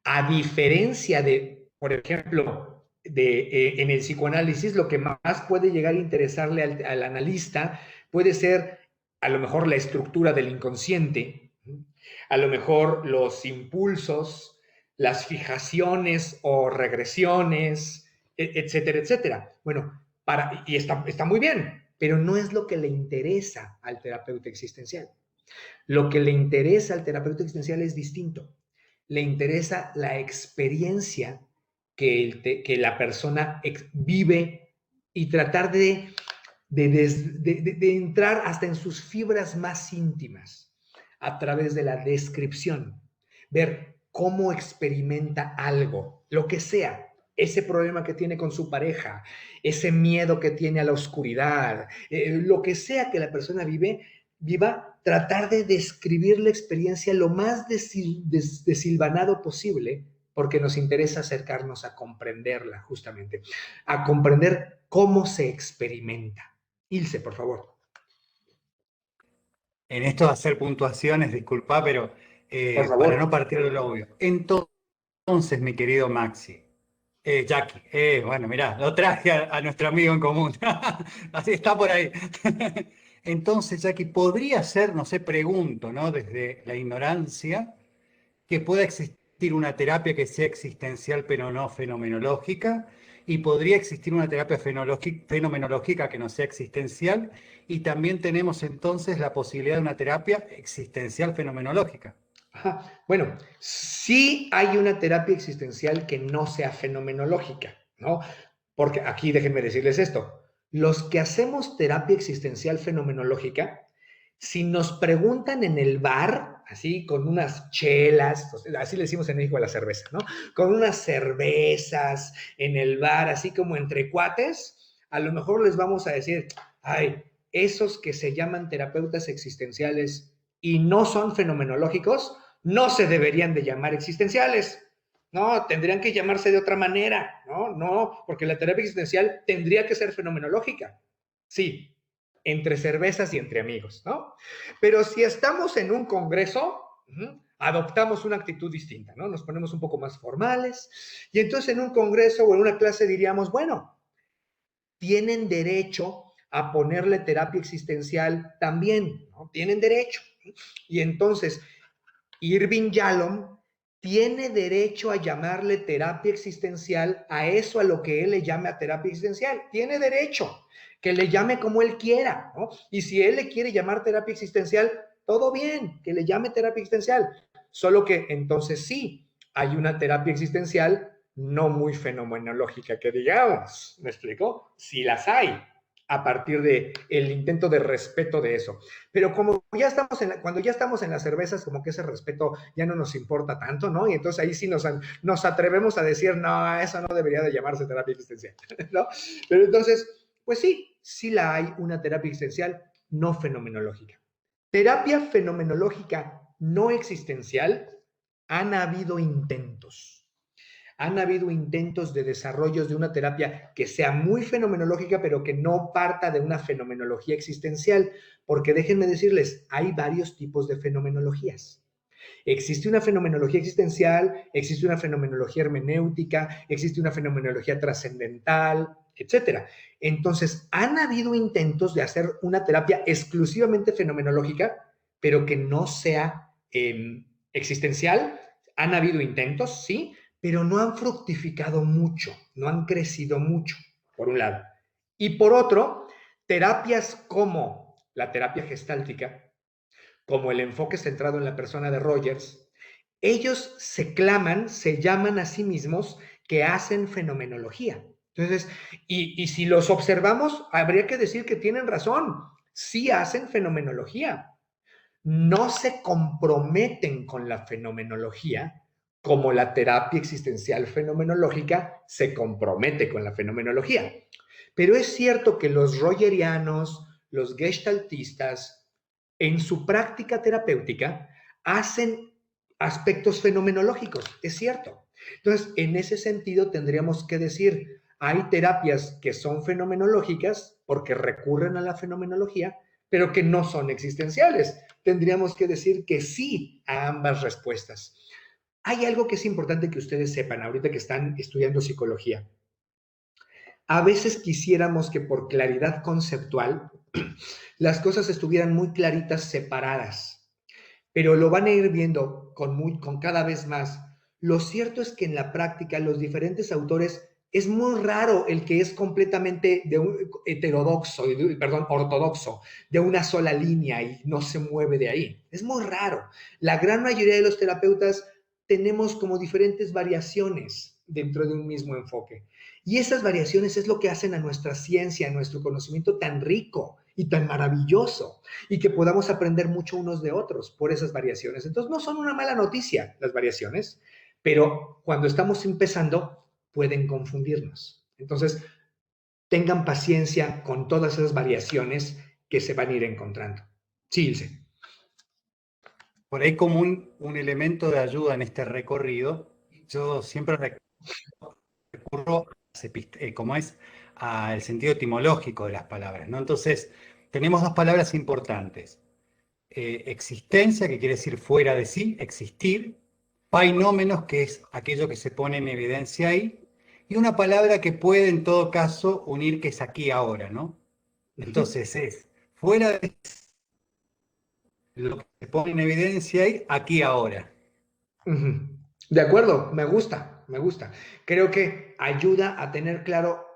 A diferencia de, por ejemplo, en el psicoanálisis, lo que más puede llegar a interesarle al analista puede ser a lo mejor la estructura del inconsciente, a lo mejor los impulsos, las fijaciones o regresiones, etcétera, etcétera. Bueno, y está muy bien, pero no es lo que le interesa al terapeuta existencial. Lo que le interesa al terapeuta existencial es distinto. Le interesa la experiencia que la persona vive y tratar de entrar hasta en sus fibras más íntimas a través de la descripción, ver cómo experimenta algo, lo que sea, ese problema que tiene con su pareja, ese miedo que tiene a la oscuridad, lo que sea que la persona viva, tratar de describir la experiencia lo más desilvanado posible, porque nos interesa acercarnos a comprenderla justamente, a comprender cómo se experimenta. Ilse, por favor. En esto de hacer puntuaciones, disculpa, pero Por para favor. no partir del obvio. Entonces, mi querido Maxi, Jackie, bueno, mirá, lo traje a nuestro amigo en común. Así está por ahí. Entonces, Jackie, podría ser, no sé, pregunto, ¿no? Desde la ignorancia, que pueda existir una terapia que sea existencial pero no fenomenológica, y podría existir una terapia fenomenológica que no sea existencial, y también tenemos entonces la posibilidad de una terapia existencial fenomenológica. Ajá. Bueno, sí hay una terapia existencial que no sea fenomenológica, ¿no? Porque aquí déjenme decirles esto, los que hacemos terapia existencial fenomenológica, si nos preguntan en el bar, así con unas chelas, así le decimos en México a la cerveza, ¿no? Con unas cervezas en el bar, así como entre cuates, a lo mejor les vamos a decir, ay, esos que se llaman terapeutas existenciales y no son fenomenológicos, no se deberían de llamar existenciales. No, tendrían que llamarse de otra manera, ¿no? No, porque la terapia existencial tendría que ser fenomenológica. Sí, entre cervezas y entre amigos, ¿no? Pero si estamos en un congreso, adoptamos una actitud distinta, ¿no? Nos ponemos un poco más formales y entonces en un congreso o en una clase diríamos, bueno, tienen derecho a ponerle terapia existencial también, ¿no? Tienen derecho. Y entonces Irving Yalom tiene derecho a llamarle terapia existencial a eso a lo que él le llame a terapia existencial. Tiene derecho que le llame como él quiera, ¿no? Y si él le quiere llamar terapia existencial, todo bien, que le llame terapia existencial. Solo que entonces sí, hay una terapia existencial no muy fenomenológica que digamos. ¿Me explico? Sí las hay a partir de el intento de respeto de eso. Pero como ya estamos cuando ya estamos en las cervezas, como que ese respeto ya no nos importa tanto, ¿no? Y entonces ahí sí nos atrevemos a decir, no, eso no debería de llamarse terapia existencial, ¿no? Pero entonces, pues sí, sí la hay una terapia existencial no fenomenológica. Terapia fenomenológica no existencial, han habido intentos. Han habido intentos de desarrollos de una terapia que sea muy fenomenológica, pero que no parta de una fenomenología existencial, porque déjenme decirles, hay varios tipos de fenomenologías. Existe una fenomenología existencial, existe una fenomenología hermenéutica, existe una fenomenología trascendental, etcétera. Entonces, han habido intentos de hacer una terapia exclusivamente fenomenológica, pero que no sea existencial. Han habido intentos, sí, pero no han fructificado mucho, no han crecido mucho, por un lado. Y por otro, terapias como la terapia gestáltica, como el enfoque centrado en la persona de Rogers, ellos se llaman a sí mismos que hacen fenomenología. Entonces, y si los observamos, habría que decir que tienen razón, sí hacen fenomenología, no se comprometen con la fenomenología como la terapia existencial fenomenológica se compromete con la fenomenología. Pero es cierto que los rogerianos, los gestaltistas, en su práctica terapéutica hacen aspectos fenomenológicos, es cierto. Entonces, en ese sentido tendríamos que decir, hay terapias que son fenomenológicas porque recurren a la fenomenología, pero que no son existenciales. Tendríamos que decir que sí a ambas respuestas. Hay algo que es importante que ustedes sepan ahorita que están estudiando psicología. A veces quisiéramos que por claridad conceptual las cosas estuvieran muy claritas separadas, pero lo van a ir viendo con cada vez más. Lo cierto es que en la práctica los diferentes autores es muy raro el que es completamente heterodoxo, perdón, ortodoxo, de una sola línea y no se mueve de ahí. Es muy raro. La gran mayoría de los terapeutas tenemos como diferentes variaciones dentro de un mismo enfoque. Y esas variaciones es lo que hacen a nuestra ciencia, a nuestro conocimiento tan rico y tan maravilloso, y que podamos aprender mucho unos de otros por esas variaciones. Entonces, no son una mala noticia las variaciones, pero cuando estamos empezando, pueden confundirnos. Entonces, tengan paciencia con todas esas variaciones que se van a ir encontrando. Sí, Ilse. Por ahí como un elemento de ayuda en este recorrido, yo siempre recurro como es al sentido etimológico de las palabras, ¿no? Entonces, tenemos dos palabras importantes. existencia, que quiere decir fuera de sí, existir, painómenos, que es aquello que se pone en evidencia ahí, y una palabra que puede en todo caso unir, que es aquí ahora, ¿no? Ujú, Entonces es fuera de lo que se pone en evidencia ahí, aquí ahora. ujú. De acuerdo, me gusta, me gusta. Creo que ayuda a tener claro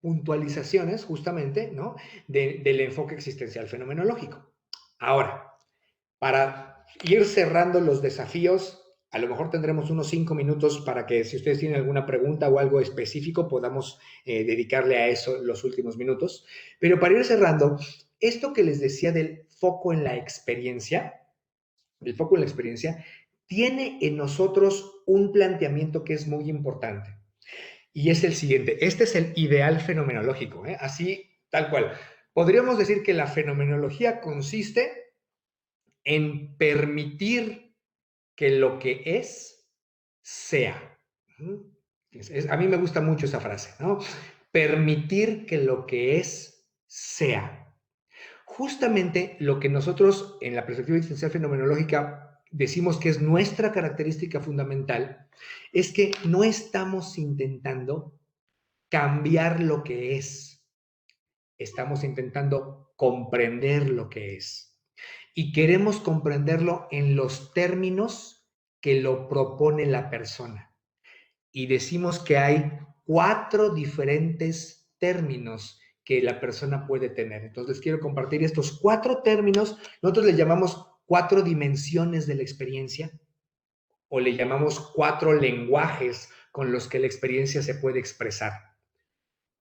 puntualizaciones justamente, ¿no? Del enfoque existencial fenomenológico. Ahora, para ir cerrando los desafíos, a lo mejor tendremos unos 5 minutos para que si ustedes tienen alguna pregunta o algo específico podamos dedicarle a eso los últimos minutos. Pero para ir cerrando, esto que les decía del foco en la experiencia, el foco en la experiencia, tiene en nosotros un planteamiento que es muy importante. Y es el siguiente, este es el ideal fenomenológico, ¿eh? Así, tal cual. Podríamos decir que la fenomenología consiste en permitir que lo que es sea. A mí me gusta mucho esa frase, ¿no? Permitir que lo que es sea. Justamente lo que nosotros en la perspectiva existencial fenomenológica decimos que es nuestra característica fundamental es que no estamos intentando cambiar lo que es, estamos intentando comprender lo que es. Y queremos comprenderlo en los términos que lo propone la persona. Y decimos que hay 4 diferentes términos que la persona puede tener. Entonces les quiero compartir estos 4 términos. Nosotros les llamamos 4 dimensiones de la experiencia o le llamamos 4 lenguajes con los que la experiencia se puede expresar.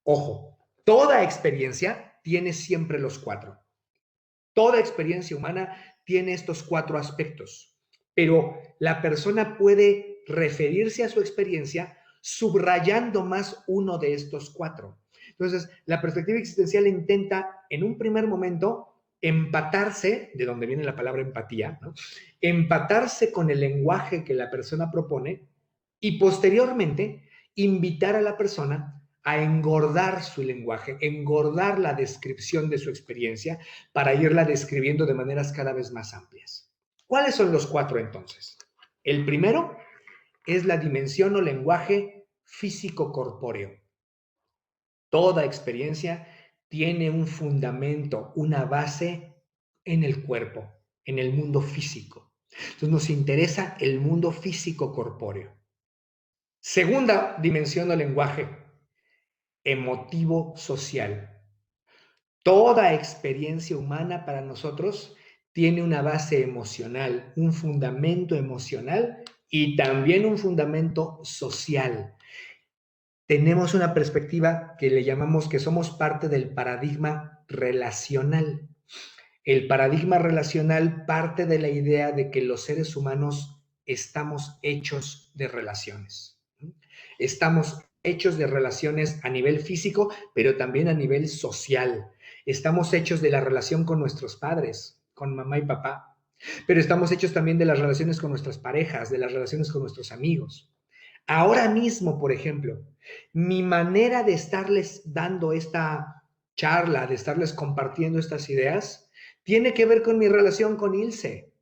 Ojo, toda experiencia tiene siempre los 4. Toda experiencia humana tiene estos 4 aspectos, pero la persona puede referirse a su experiencia subrayando más uno de estos 4. Entonces, la perspectiva existencial intenta, en un primer momento, empatarse, de donde viene la palabra empatía, ¿no? Empatarse con el lenguaje que la persona propone y posteriormente invitar a la persona a engordar su lenguaje, engordar la descripción de su experiencia para irla describiendo de maneras cada vez más amplias. ¿Cuáles son los 4 entonces? El primero es la dimensión o lenguaje físico-corpóreo. Toda experiencia tiene un fundamento, una base en el cuerpo, en el mundo físico. Entonces nos interesa el mundo físico-corpóreo. Segunda dimensión o lenguaje, emotivo-social. Toda experiencia humana para nosotros tiene una base emocional, un fundamento emocional y también un fundamento social. Tenemos una perspectiva que le llamamos que somos parte del paradigma relacional. El paradigma relacional parte de la idea de que los seres humanos estamos hechos de relaciones. Estamos hechos de relaciones a nivel físico, pero también a nivel social. Estamos hechos de la relación con nuestros padres, con mamá y papá, pero estamos hechos también de las relaciones con nuestras parejas, de las relaciones con nuestros amigos. Ahora mismo, por ejemplo, mi manera de estarles dando esta charla, de estarles compartiendo estas ideas, tiene que ver con mi relación con Ilse,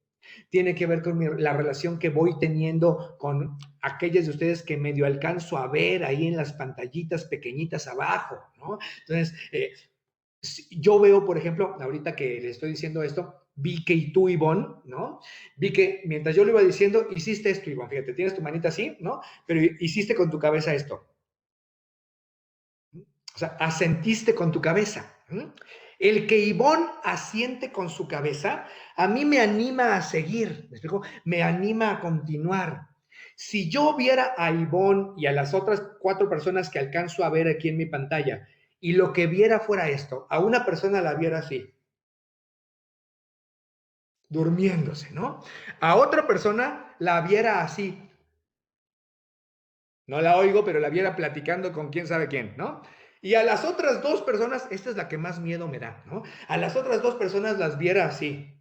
tiene que ver con la relación que voy teniendo con aquellas de ustedes que medio alcanzo a ver ahí en las pantallitas pequeñitas abajo, ¿no? Entonces, yo veo, por ejemplo, ahorita que le estoy diciendo esto, vi que y tú, Ivonne, ¿no? Vi que mientras yo lo iba diciendo, hiciste esto, Ivonne, fíjate, tienes tu manita así, ¿no? Pero hiciste con tu cabeza esto. O sea, asentiste con tu cabeza. El que Ivonne asiente con su cabeza, a mí me anima a seguir, ¿me explico? Me anima a continuar. Si yo viera a Ivonne y a las otras 4 personas que alcanzo a ver aquí en mi pantalla, y lo que viera fuera esto, a una persona la viera así, durmiéndose, ¿no? A otra persona la viera así, no la oigo, pero la viera platicando con quién sabe quién, ¿no? Y a las otras 2 personas, esta es la que más miedo me da, ¿no? A las otras 2 personas las viera así.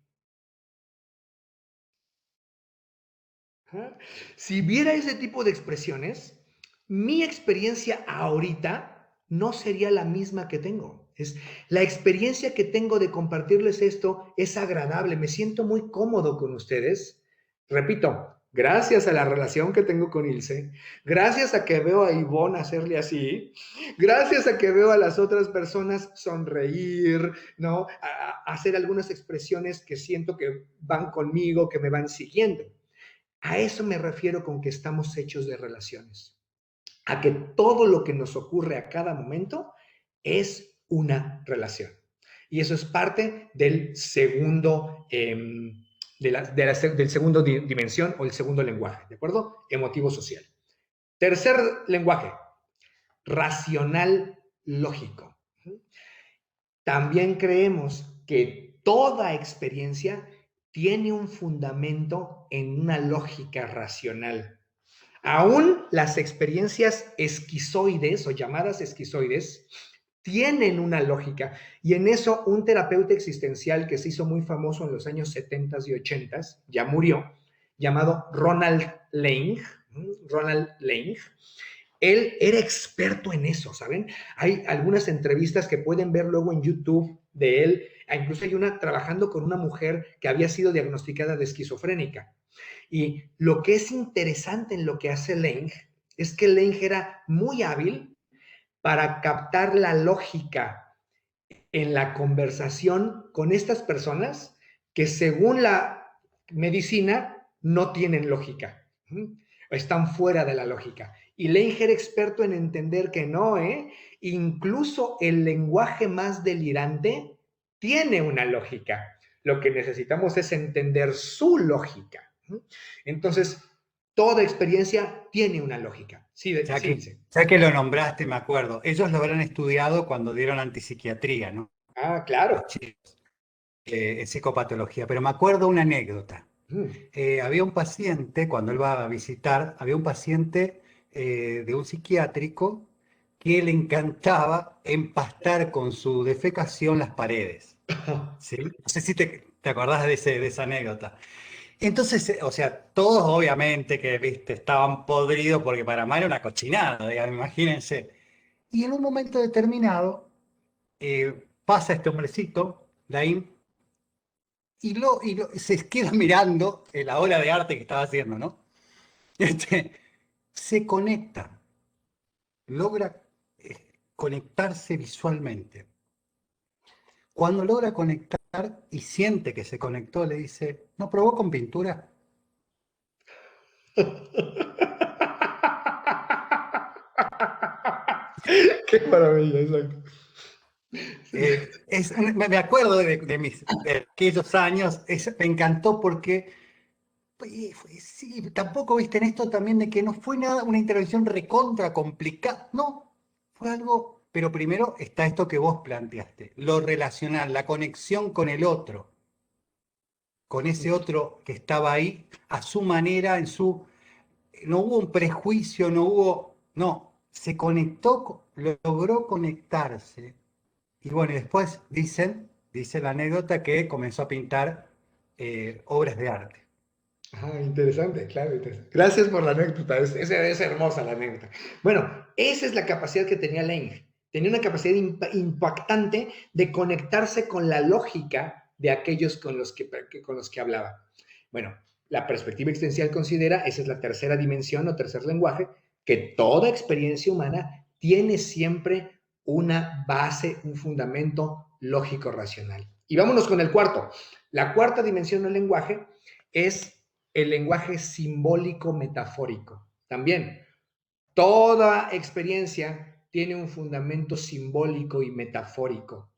¿Ah? Si viera ese tipo de expresiones, mi experiencia ahorita no sería la misma que tengo. Es la experiencia que tengo de compartirles esto es agradable, me siento muy cómodo con ustedes. Repito, gracias a la relación que tengo con Ilse, gracias a que veo a Ivonne hacerle así, gracias a que veo a las otras personas sonreír, ¿no? A hacer algunas expresiones que siento que van conmigo, que me van siguiendo. A eso me refiero con que estamos hechos de relaciones, a que todo lo que nos ocurre a cada momento es una relación. Y eso es parte del segundo, del segundo dimensión o el segundo lenguaje, ¿de acuerdo? Emotivo social. Tercer lenguaje, racional lógico. También creemos que toda experiencia tiene un fundamento en una lógica racional. Aún las experiencias esquizoides o llamadas esquizoides tienen una lógica, y en eso un terapeuta existencial que se hizo muy famoso en los años 70 y 80, ya murió, llamado Ronald Lange. Ronald Lange, él era experto en eso, ¿saben? Hay algunas entrevistas que pueden ver luego en YouTube de él, incluso hay una trabajando con una mujer que había sido diagnosticada de esquizofrénica. Y lo que es interesante en lo que hace Lange es que Lange era muy hábil para captar la lógica en la conversación con estas personas que según la medicina no tienen lógica, están fuera de la lógica. Y Lange era experto en entender que no, incluso el lenguaje más delirante tiene una lógica. Lo que necesitamos es entender su lógica. Entonces, toda experiencia tiene una lógica. Sí, sí. Ya que lo nombraste, me acuerdo. Ellos lo habrán estudiado cuando dieron antipsiquiatría, ¿no? Ah, claro. Los chicos, en psicopatología. Pero me acuerdo una anécdota. Había un paciente, cuando él va a visitar, había un paciente de un psiquiátrico que le encantaba empastar con su defecación las paredes. ¿Sí? No sé si te acordás de esa anécdota. Entonces, o sea, todos obviamente que, viste, estaban podridos porque para Mar era una cochinada, digamos, imagínense. Y en un momento determinado pasa este hombrecito, Laim, se queda mirando la obra de arte que estaba haciendo, ¿no? Este, se conecta, logra conectarse visualmente. Cuando logra conectar y siente que se conectó, le dice, ¿no probó con pintura? Qué maravilla, exacto. Me acuerdo de aquellos años, me encantó porque, sí, tampoco viste en esto también de que no fue nada, una intervención recontra complicada, no, fue algo, pero primero está esto que vos planteaste, lo relacional, la conexión con el otro, con ese otro que estaba ahí a su manera, no hubo un prejuicio, no, se conectó, logró conectarse. Y bueno, y después dice la anécdota que comenzó a pintar obras de arte. Ah, interesante, claro. Interesante. Gracias por la anécdota, es hermosa la anécdota. Bueno, esa es la capacidad que tenía Lange. Tenía una capacidad impactante de conectarse con la lógica de aquellos con los que hablaba. Bueno, la perspectiva existencial considera, esa es la tercera dimensión o tercer lenguaje, que toda experiencia humana tiene siempre una base, un fundamento lógico-racional. Y vámonos con el cuarto. La cuarta dimensión del lenguaje es el lenguaje simbólico metafórico. También, toda experiencia tiene un fundamento simbólico y metafórico.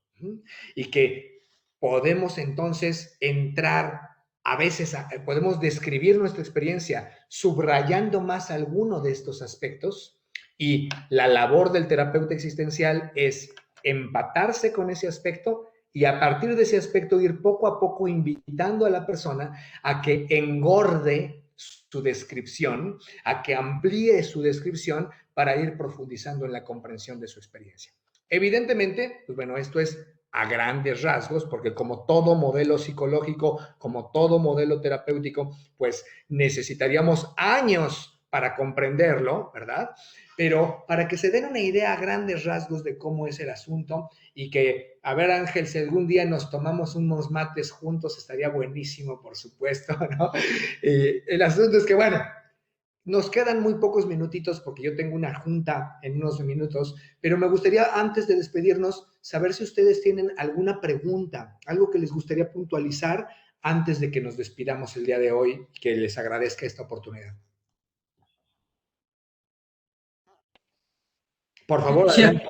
Y que podemos entonces entrar, a veces podemos describir nuestra experiencia subrayando más alguno de estos aspectos, y la labor del terapeuta existencial es empatarse con ese aspecto y a partir de ese aspecto ir poco a poco invitando a la persona a que engorde su descripción, a que amplíe su descripción para ir profundizando en la comprensión de su experiencia. Evidentemente, pues bueno, esto es a grandes rasgos, porque como todo modelo psicológico, como todo modelo terapéutico, pues necesitaríamos años para comprenderlo, ¿verdad? Pero para que se den una idea a grandes rasgos de cómo es el asunto y que, a ver, Ángel, si algún día nos tomamos unos mates juntos, estaría buenísimo, por supuesto, ¿no? El asunto es que, bueno, nos quedan muy pocos minutitos porque yo tengo una junta en unos minutos, pero me gustaría, antes de despedirnos, saber si ustedes tienen alguna pregunta, algo que les gustaría puntualizar antes de que nos despidamos el día de hoy, que les agradezca esta oportunidad. Por favor, adelante.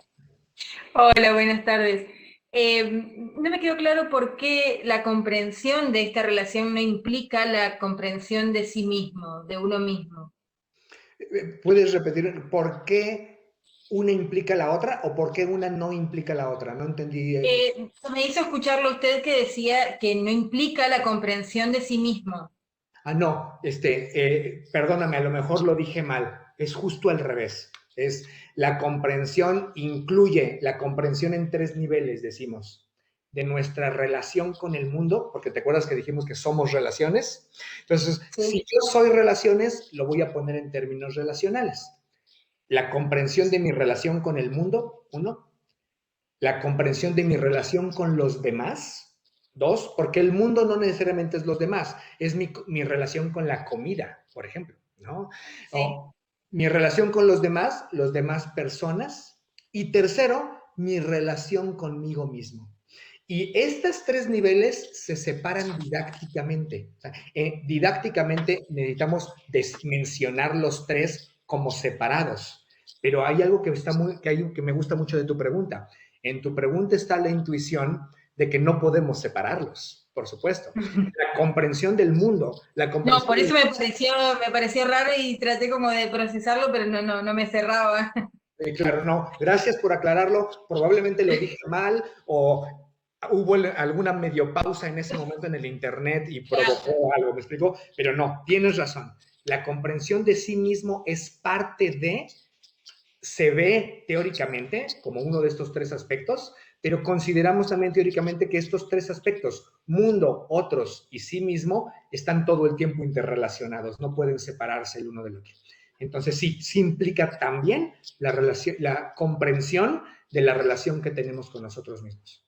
Hola, buenas tardes. No me quedó claro por qué la comprensión de esta relación no implica la comprensión de sí mismo, de uno mismo. ¿Puedes repetir por qué una implica la otra o por qué una no implica la otra? No entendí. Me hizo escucharlo a usted que decía que no implica la comprensión de sí mismo. No, perdóname, a lo mejor lo dije mal. Es justo al revés. Es la comprensión incluye la comprensión en 3 niveles, decimos, de nuestra relación con el mundo, porque te acuerdas que dijimos que somos relaciones. Entonces, Sí. si yo soy relaciones, lo voy a poner en términos relacionales. La comprensión de mi relación con el mundo, 1. La comprensión de mi relación con los demás, 2, porque el mundo no necesariamente es los demás, es mi relación con la comida, por ejemplo, ¿no? Sí. O mi relación con los demás personas, y tercero, mi relación conmigo mismo. Y estos 3 niveles se separan didácticamente. O sea, didácticamente necesitamos mencionar los 3 como separados. Pero hay algo que me gusta mucho de tu pregunta. En tu pregunta está la intuición de que no podemos separarlos, por supuesto. La comprensión del mundo, la comprensión... No, por eso me pareció raro y traté como de procesarlo, pero no me cerraba. Claro, no. Gracias por aclararlo. Probablemente lo dije mal o hubo alguna medio pausa en ese momento en el internet y provocó algo, ¿me explico? Pero no, tienes razón. La comprensión de sí mismo es parte de... Se ve teóricamente como uno de estos 3 aspectos, pero consideramos también teóricamente que estos 3 aspectos, mundo, otros y sí mismo, están todo el tiempo interrelacionados, no pueden separarse el uno del otro. Entonces sí implica también la comprensión de la relación que tenemos con nosotros mismos.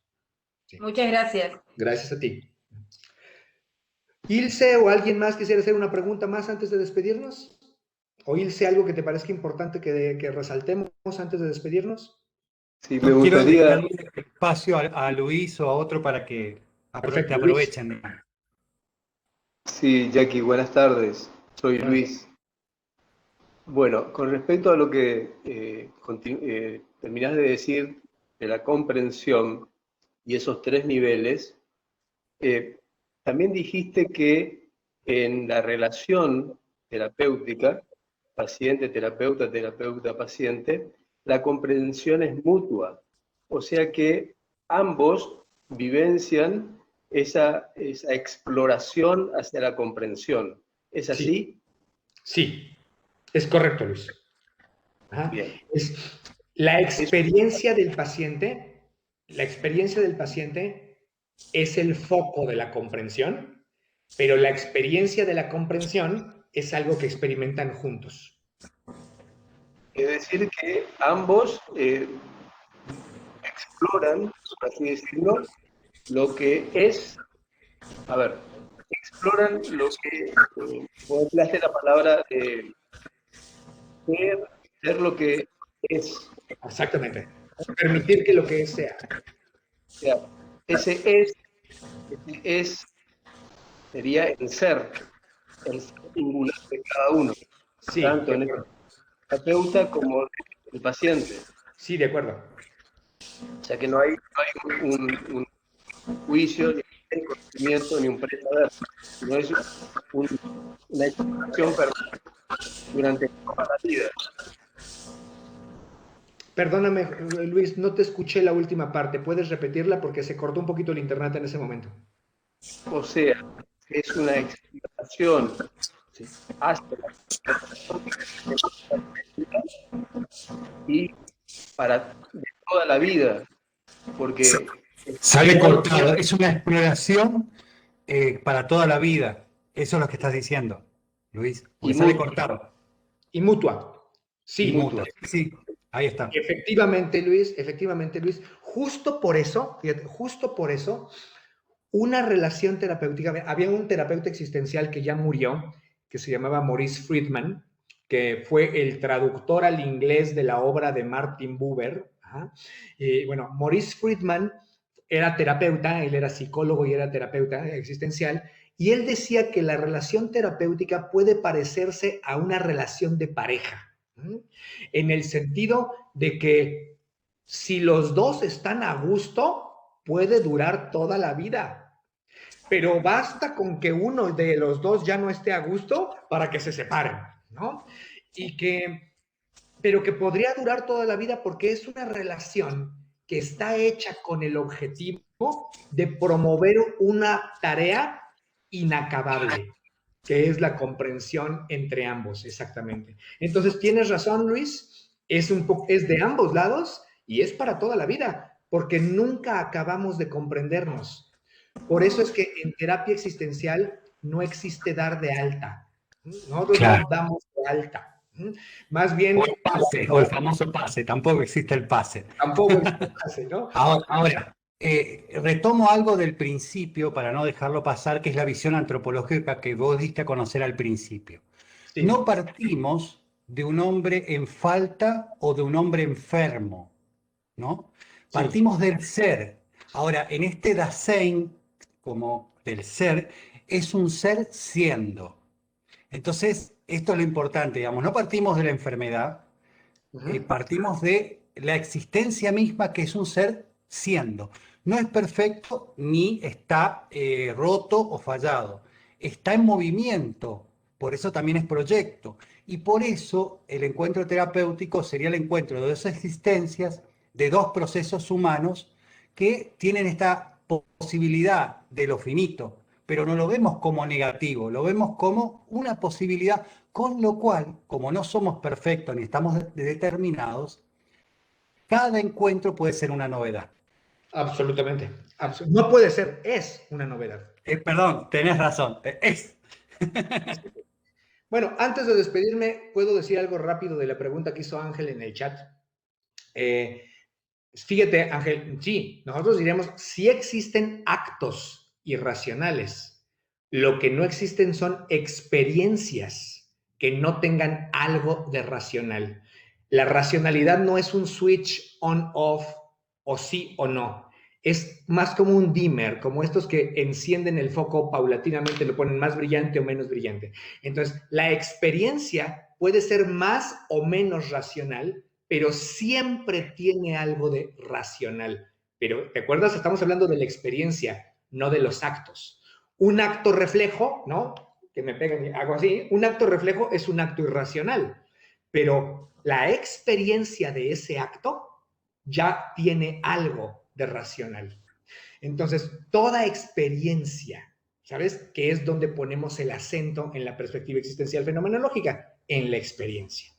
Sí. Muchas gracias. Gracias a ti. Ilse o alguien más quisiera hacer una pregunta más antes de despedirnos. ¿O Ilse, algo que te parezca importante que resaltemos antes de despedirnos? Sí, me gustaría... Quiero darle espacio a Luis o a otro para que Perfecto, te aprovechen. Sí, Jackie, buenas tardes. Soy Luis. Bueno, con respecto a lo que terminás de decir de la comprensión y esos 3 niveles, también dijiste que en la relación terapéutica, paciente-terapeuta, terapeuta-paciente, la comprensión es mutua. O sea que ambos vivencian esa exploración hacia la comprensión. ¿Es así? Sí, es correcto, Luis. Ajá. Bien. Es la experiencia del paciente, es el foco de la comprensión, pero la experiencia de la comprensión es algo que experimentan juntos. Es decir, que ambos exploran, por así decirlo, lo que es, a ver, exploran lo que, como empleaste la palabra, ser lo que es. Exactamente. Permitir que lo que es sea. O sea, ese es sería el ser singular de cada uno, Sí, tanto en el terapeuta como el paciente. Sí, de acuerdo. O sea que no hay un juicio, ni un conocimiento, ni un presaber, sino es una exploración permanente durante toda la vida. Perdóname, Luis, no te escuché la última parte. ¿Puedes repetirla? Porque se cortó un poquito el internet en ese momento. O sea, es una exploración hacia y para de toda la vida, porque Sale cortado. Es una exploración para toda la vida. Eso es lo que estás diciendo, Luis. Porque y sale mutua. cortado. Y mutua. Sí, y mutua. mutua. Sí, ahí está. Efectivamente, Luis, justo por eso, fíjate, justo por eso, una relación terapéutica, había un terapeuta existencial que ya murió, que se llamaba Maurice Friedman, que fue el traductor al inglés de la obra de Martin Buber. Ajá. Bueno, Maurice Friedman era terapeuta, él era psicólogo y era terapeuta existencial, y él decía que la relación terapéutica puede parecerse a una relación de pareja, ¿sí? En el sentido de que si los dos están a gusto, puede durar toda la vida, pero basta con que uno de los dos ya no esté a gusto para que se separen, ¿no? Y que, pero que podría durar toda la vida porque es una relación que está hecha con el objetivo de promover una tarea inacabable, que es la comprensión entre ambos, exactamente. Entonces, tienes razón, Luis, es de ambos lados y es para toda la vida, porque nunca acabamos de comprendernos. Por eso es que en terapia existencial no existe dar de alta. Nosotros Claro. no damos de alta. Más O bien, el pase, o el famoso pase, tampoco existe el pase. tampoco existe, ¿no? Ahora, retomo algo del principio para no dejarlo pasar, que es la visión antropológica que vos diste a conocer al principio. No Sí, partimos de un hombre en falta o de un hombre enfermo, ¿no? sí. Partimos del ser. Ahora, en este Dasein, como del ser, es un ser siendo. Entonces, esto es lo importante, digamos, no partimos de la enfermedad, Uh-huh. partimos de la existencia misma que es un ser siendo. No es perfecto ni está roto o fallado. Está en movimiento, por eso también es proyecto. Y por eso el encuentro terapéutico sería el encuentro de dos existencias, de dos procesos humanos que tienen esta posibilidad de lo finito, pero no lo vemos como negativo, lo vemos como una posibilidad, con lo cual, como no somos perfectos ni estamos determinados, cada encuentro puede ser una novedad. Absolutamente. No puede ser, es una novedad. Perdón, tenés razón, es. Bueno, antes de despedirme, puedo decir algo rápido de la pregunta que hizo Ángel en el chat. Eh, Fíjate, Ángel, sí, nosotros diremos, sí existen actos irracionales. Lo que no existen son experiencias que no tengan algo de racional. La racionalidad no es un switch on-off o sí o no. Es más como un dimmer, como estos que encienden el foco paulatinamente, lo ponen más brillante o menos brillante. Entonces, la experiencia puede ser más o menos racional, pero siempre tiene algo de racional. Pero, ¿te acuerdas? Estamos hablando de la experiencia, no de los actos. Un acto reflejo, ¿no? Que me pegan y hago así. Un acto reflejo es un acto irracional, pero la experiencia de ese acto ya tiene algo de racional. Entonces, toda experiencia, ¿sabes? Que es donde ponemos el acento en la perspectiva existencial fenomenológica, en la experiencia.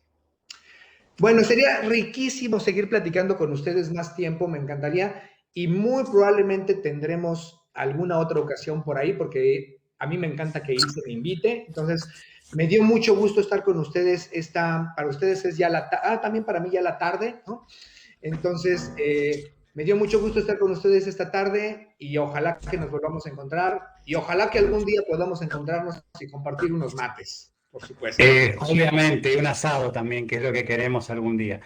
Bueno, sería riquísimo seguir platicando con ustedes más tiempo, me encantaría, y muy probablemente tendremos alguna otra ocasión por ahí, porque a mí me encanta que Ilse me invite. Entonces, me dio mucho gusto estar con ustedes. Para ustedes es ya también para mí ya la tarde, ¿no? Entonces, me dio mucho gusto estar con ustedes esta tarde y ojalá que nos volvamos a encontrar y ojalá que algún día podamos encontrarnos y compartir unos mates, por supuesto. Obviamente, y un asado también, que es lo que queremos algún día.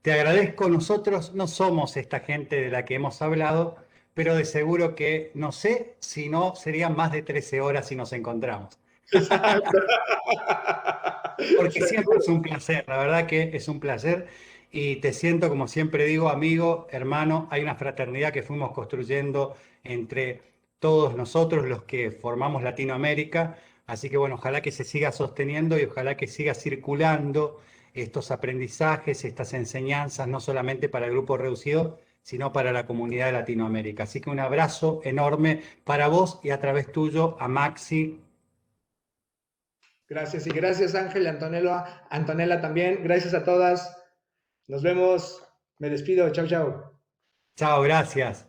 Te agradezco, nosotros no somos esta gente de la que hemos hablado, pero de seguro que, no sé, si no, serían más de 13 horas si nos encontramos. Exacto. Porque siempre es un placer, la verdad que es un placer y te siento, como siempre digo, amigo, hermano, hay una fraternidad que fuimos construyendo entre todos nosotros los que formamos Latinoamérica, así que bueno, ojalá que se siga sosteniendo y ojalá que siga circulando estos aprendizajes, estas enseñanzas, no solamente para el grupo reducido, sino para la comunidad de Latinoamérica. Así que un abrazo enorme para vos y a través tuyo a Maxi. Gracias y gracias Ángel, Antonella también. Gracias a todas. Nos vemos. Me despido. Chao, chao. Chao, gracias.